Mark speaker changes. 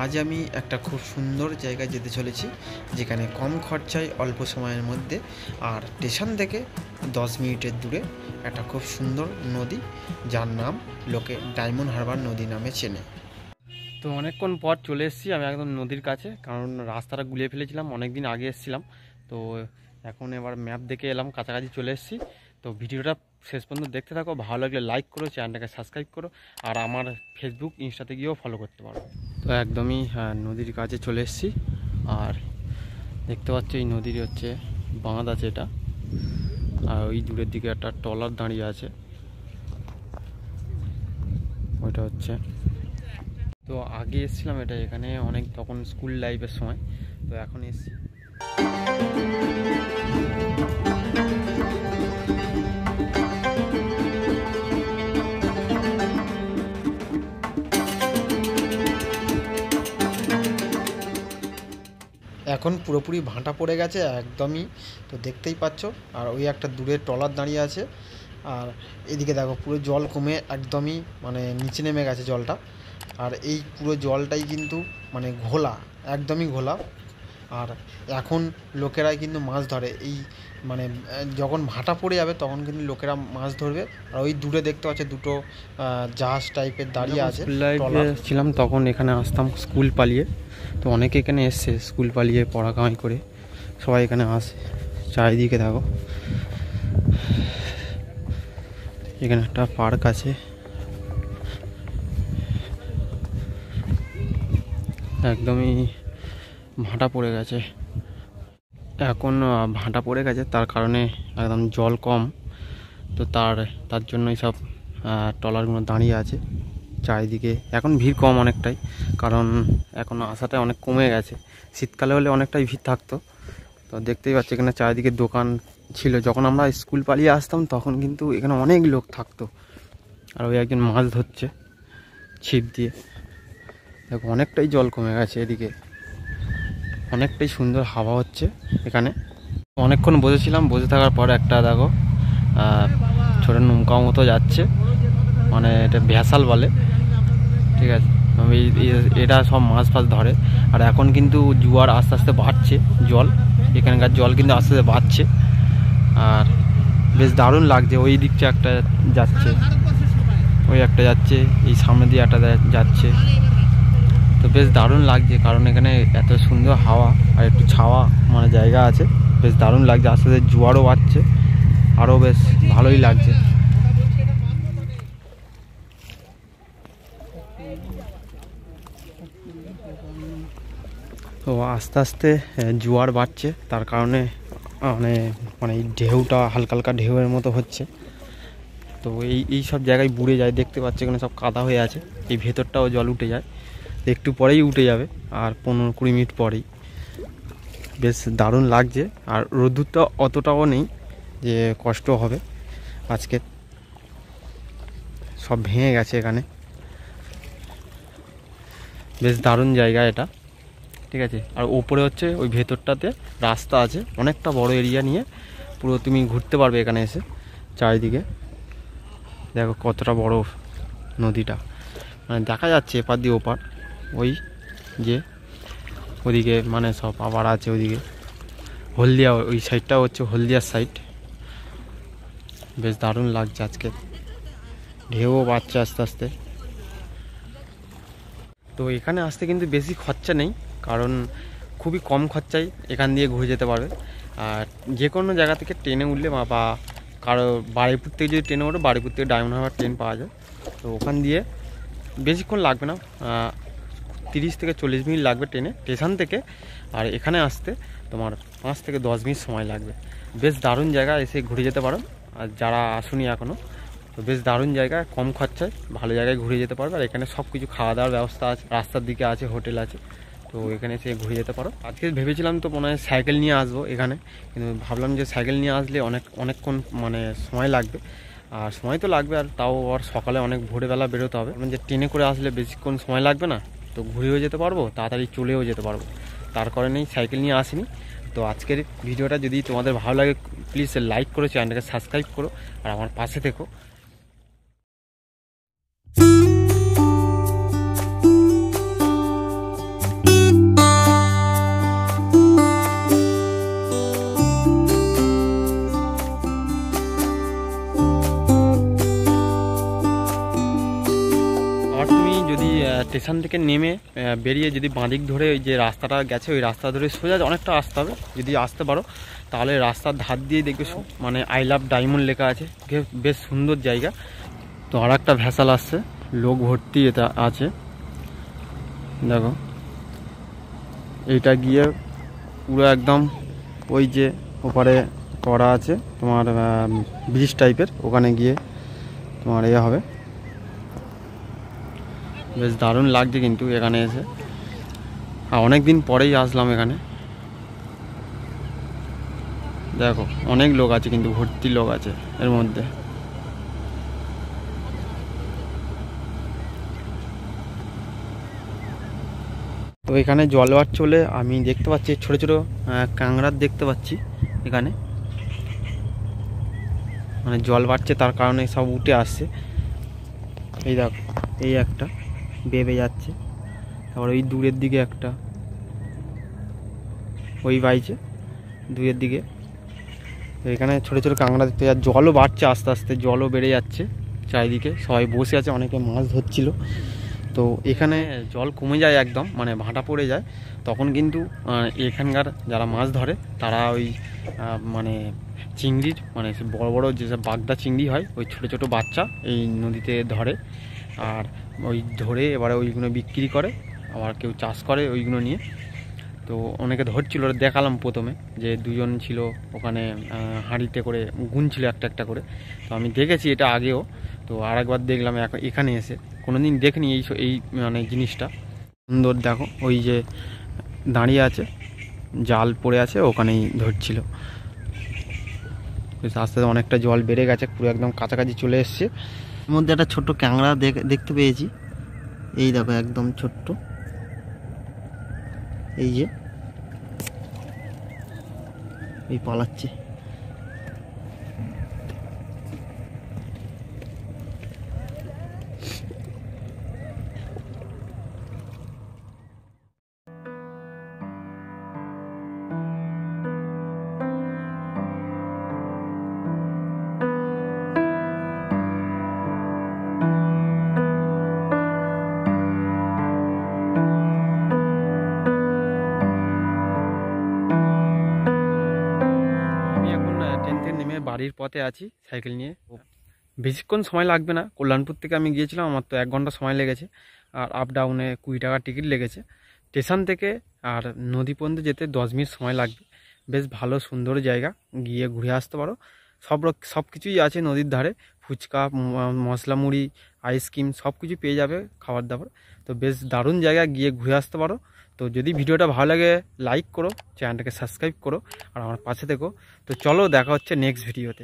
Speaker 1: আজ আমি একটা খুব সুন্দর জায়গায় যেতে চলেছি, যেখানে কম খরচায় অল্প সময়ের মধ্যে আর স্টেশন থেকে 10 মিনিটের দূরে একটা খুব সুন্দর নদী, যার নাম লোকে ডায়মন্ড হারবার নদী নামে চেনে।
Speaker 2: তো অনেকক্ষণ পর চলে এসেছি আমি একদম নদীর কাছে, কারণ রাস্তাটা গুলিয়ে ফেলেছিলাম, অনেক দিন আগে এসেছিলাম। তো এখন এবার ম্যাপ দেখে এলাম, কাছাকাছি চলে এসেছি। তো ভিডিওটা শেষ পর্যন্ত দেখতে থাকো, ভালো লাগলে লাইক করো, চ্যানেলটাকে সাবস্ক্রাইব করো, আর আমার ফেসবুক ইনস্টাতে গিয়েও ফলো করতে পারো। তো একদমই নদীর কাছে চলে এসেছি, আর দেখতে পাচ্ছ এই নদীর হচ্ছে বাঁধ আছে এটা, আর ওই দূরের দিকে একটা ট্রলার দাঁড়িয়ে আছে, ওইটা হচ্ছে। তো আগে এসেছিলাম এটা, এখানে অনেক তখন স্কুল লাইফের সময়। তো এখন এসেছি।
Speaker 1: এখন পুরোপুরি ভাঁটা পড়ে গেছে একদমই, তো দেখতেই পাচ্ছ। আর ওই একটা দূরে ট্রলার দাঁড়িয়ে আছে, আর এদিকে দেখো পুরো জল কমে একদমই মানে নিচে নেমে গেছে জলটা। আর এই পুরো জলটাই কিন্তু মানে ঘোলা, একদমই ঘোলা। আর এখন লোকেরাই কিন্তু মাছ ধরে, এই মানে যখন ভাটা পড়ে যাবে তখন কিন্তু লোকেরা মাছ ধরবে। আর ওই দূরে দেখতে পাচ্ছে দুটো জাহাজ টাইপের দাঁড়িয়ে আছে।
Speaker 2: স্কুল লাইফে ছিলাম তখন এখানে আসতাম স্কুল পালিয়ে, তো অনেকে এখানে এসছে স্কুল পালিয়ে পড়া কামাই করে, সবাই এখানে আসে। চারিদিকে দেখো, এখানে একটা পার্ক আছে, একদমই ভাটা পড়ে গেছে। এখন ভাটা পড়ে গেছে তার কারণে একদম জল কম, তো তার জন্যই সব ট্রলারগুলো দাঁড়িয়ে আছে চারিদিকে। এখন ভিড় কম অনেকটাই, কারণ এখন আসাটা অনেক কমে গেছে। শীতকালে হলে অনেকটাই ভিড় থাকতো। তো দেখতেই পাচ্ছি এখানে চারিদিকে দোকান ছিল, যখন আমরা স্কুল পালিয়ে আসতাম তখন কিন্তু এখানে অনেক লোক থাকতো। আর ওই একজন মাছ ধরছে ছিপ দিয়ে। দেখো অনেকটাই জল কমে গেছে এদিকে, অনেকটাই সুন্দর হাওয়া হচ্ছে এখানে। অনেকক্ষণ বসেছিলাম, বসে থাকার পর একটা দেখো ছোটো নৌকা মতো যাচ্ছে, মানে এটা ভ্যাসাল বলে, ঠিক আছে। এটা সব মাছ ফাছ ধরে। আর এখন কিন্তু জোয়ার আস্তে আস্তে বাড়ছে, জল এখানকার জল কিন্তু আস্তে আস্তে বাড়ছে, আর বেশ দারুণ লাগছে। ওই দিকটা একটা যাচ্ছে, ওই একটা যাচ্ছে, এই সামনে দিয়ে একটা যাচ্ছে। তো বেশ দারুণ লাগছে, কারণ এখানে এত সুন্দর হাওয়া আর একটু ছাওয়া মানে জায়গা আছে, বেশ দারুণ লাগছে। আস্তে আস্তে জোয়ারও বাড়ছে, আরও বেশ ভালোই লাগছে। তো আস্তে আস্তে জোয়ার বাড়ছে, তার কারণে মানে এই ঢেউটা হালকা হালকা ঢেউয়ের মতো হচ্ছে। তো এই সব জায়গায় বুড়ে যায়, দেখতে পাচ্ছি এখানে সব কাদা হয়ে আছে। এই ভেতরটাও জল উঠে যায়, একটু পরেই উঠে যাবে, আর 15-20 মিনিট পরেই। বেশ দারুণ লাগছে, আর রোদ্দুরটা অতটাও নেই যে কষ্ট হবে। আজকে সব ভেঙে গেছে এখানে, বেশ দারুণ জায়গা এটা, ঠিক আছে। আর ওপরে হচ্ছে ওই ভেতরটাতে রাস্তা আছে, অনেকটা বড় এরিয়া নিয়ে পুরো তুমি ঘুরতে পারবে এখানে এসে চারিদিকে। দেখো কতটা বড় নদীটা, মানে দেখা যাচ্ছে এপার দিয়ে ওপার, ওই যে ওদিকে মানে সব আবার আছে। ওদিকে হলদিয়া, ওই সাইডটা হচ্ছে হলদিয়ার সাইড। বেশ দারুণ লাগছে আজকে, ঢেউও বাড়ছে আস্তে আস্তে। তো এখানে আসতে কিন্তু বেশি খরচা নেই, কারণ খুবই কম খরচায় এখান দিয়ে ঘুরে যেতে পারবে। আর যে কোনো জায়গা থেকে ট্রেনে উঠলে বা কারো বারুইপুর থেকে যদি ট্রেনে ওঠো, বারুইপুর থেকে ডায়মন্ড হারবার ট্রেন পাওয়া যায়। তো ওখান দিয়ে বেশিক্ষণ লাগবে না, 30 থেকে 40 মিনিট লাগবে ট্রেনে স্টেশন থেকে। আর এখানে আসতে তোমার 5 থেকে 10 মিনিট সময় লাগবে। বেশ দারুণ জায়গা, এসে ঘুরে যেতে পারো। আর যারা আসুনি এখনও, তো বেশ দারুণ জায়গা, কম খরচায় ভালো জায়গায় ঘুরে যেতে পারবে। আর এখানে সব কিছু খাওয়া দাওয়ার ব্যবস্থা আছে, রাস্তার দিকে আছে, হোটেল আছে, তো এখানে এসে ঘুরে যেতে পারো। আজকে ভেবেছিলাম তো মনে হয় সাইকেল নিয়ে আসবো এখানে, কিন্তু ভাবলাম যে সাইকেল নিয়ে আসলে অনেকক্ষণ মানে সময় লাগবে। আর সময় তো লাগবে, আর তাও আর সকালে অনেক ভোরবেলা বেরোতে হবে, যে ট্রেনে করে আসলে বেশিক্ষণ সময় লাগবে না, তো ঘুরেও যেতে পারবো, তাড়াতাড়ি চলেও যেতে পারবো। তার কারণেই সাইকেল নিয়ে আসিনি। তো আজকের ভিডিওটা যদি তোমাদের ভালো লাগে, প্লিজ লাইক করো, চ্যানেলটাকে সাবস্ক্রাইব করো, আর আমার পাশে থেকো। স্টেশন থেকে নেমে বেরিয়ে যদি বাঁদিক ধরে ওই যে রাস্তাটা গেছে ওই রাস্তা ধরে সোজা অনেকটা আসতে হবে। যদি আসতে পারো তাহলে রাস্তার ধার দিয়ে দেখবে মানে আই লাভ ডায়মন্ড লেখা আছে, বেশ সুন্দর জায়গা। তো আর একটা ভ্যাসাল আসছে, লোক ভর্তি এটা আছে দেখো। এইটা গিয়ে পুরো একদম ওই যে ওপারে করা আছে তোমার ব্রিজ টাইপের, ওখানে গিয়ে তোমার এ হবে। বেশ দারুণ লাগছে কিন্তু এখানে এসে, আর অনেক দিন পরেই আসলাম এখানে। দেখো অনেক লোক আছে কিন্তু, ভর্তি লোক আছে এর মধ্যে। তো এখানে জলবার চলে আমি দেখতে পাচ্ছি ছোট ছোট কাংড়ার দেখতে পাচ্ছি এখানে, মানে জল বাড়ছে তার কারণে সব উঠে আসছে। এই দেখো এই একটা বেবে যাচ্ছে, তারপর ওই দূরের দিকে একটা ওই বাইছে দূরের দিকে। তো এখানে ছোটো ছোটো কাঁকড়া দেখতে যাচ্ছে, জলও বাড়ছে আস্তে আস্তে, জলও বেড়ে যাচ্ছে চারিদিকে, সবাই বসে আছে, অনেকে মাছ ধরছিল। তো এখানে জল কমে যায় একদম, মানে ভাঁটা পড়ে যায়, তখন কিন্তু এখানকার যারা মাছ ধরে তারা ওই মানে চিংড়ির মানে বড় বড় যেসব বাগদা চিংড়ি হয় ওই ছোটো ছোটো বাচ্চা এই নদীতে ধরে, আর ওই ধরে এবারে ওইগুলো বিক্রি করে, আবার কেউ চাষ করে ওইগুলো নিয়ে। তো অনেকে ধরছিল, দেখালাম প্রথমে যে দুজন ছিল ওখানে হাঁড়িতে করে গুনছিল একটা একটা করে। তো আমি দেখেছি এটা আগেও, তো আর একবার দেখলাম এখানে এসে, কোনোদিন দেখিনি এই মানে জিনিসটা সুন্দর। দেখো ওই যে দাঁড়িয়ে আছে, জাল পড়ে আছে, ওখানেই ধরছিল। আস্তে আস্তে অনেকটা জল বেড়ে গেছে, পুরো একদম কাছাকাছি চলে এসছে।
Speaker 1: এর মধ্যে একটা ছোট্ট ক্যাংড়া দেখতে পেয়েছি, এই দেখো একদম ছোট্ট, এই যে এই পালাচ্ছে।
Speaker 2: বাড়ির পথে আছি সাইকেল নিয়ে, বেশিক্ষণ সময় লাগবে না। কল্যাণপুর থেকে আমি গিয়েছিলাম, আমার তো 1 ঘন্টা সময় লেগেছে, আর আপ ডাউনে 20 টাকা টিকিট লেগেছে স্টেশন থেকে, আর নদী পর্যন্ত যেতে 10 মিনিট সময় লাগবে। বেশ ভালো সুন্দর জায়গা, গিয়ে ঘুরে আসতে পারো। সব কিছুই আছে নদীর ধারে, ফুচকা, মশলা মুড়ি, আইসক্রিম সব কিছু পেয়ে যাবে, খাবার দাবার। তো বেশ দারুণ জায়গা, গিয়ে ঘুরে আসতে পারো। তো যদি ভিডিওটা ভালো লাগে লাইক করো, চ্যানেলটাকে সাবস্ক্রাইব করো, আর আমার পাশে থেকো। তো চলো দেখা হচ্ছে নেক্সট ভিডিওতে।